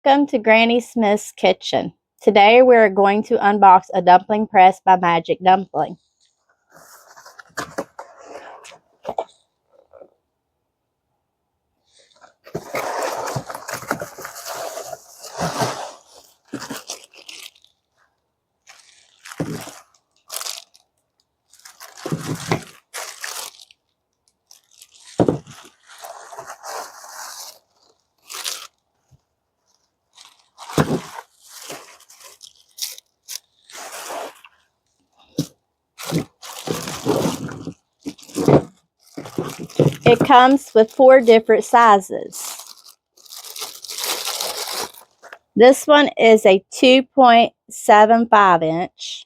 Welcome to Granny Smith's kitchen. Today we're going to unbox a dumpling press by Magic Dumpling. It comes with 4 different sizes. This one is a 2.75 inch.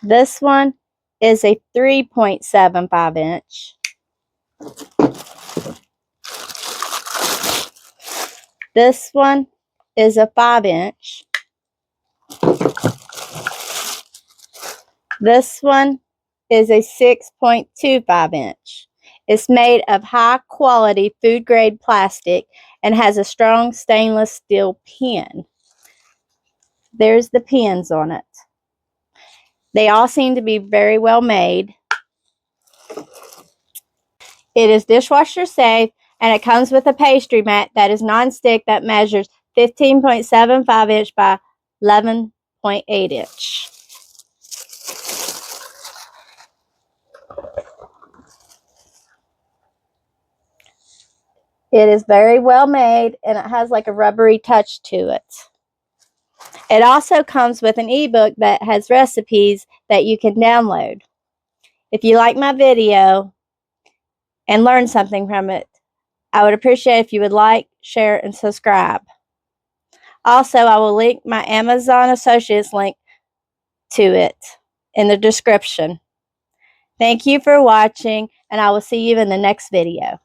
This one is a 3.75 inch. This one is a 5 inch. This one is a 6.25 inch. It's made of high quality food grade plastic and has a strong stainless steel pin. There's the pins on it. They all seem to be very well made. It is dishwasher safe and it comes with a pastry mat that is non-stick that measures 15.75 inch by 11.8 inch. It is very well made and it has like a rubbery touch to it. It also comes with an ebook that has recipes that you can download. If you like my video and learn something from it, I would appreciate if you would like, share, and subscribe. Also, I will link my Amazon Associates link to it in the description. Thank you for watching, and I will see you in the next video.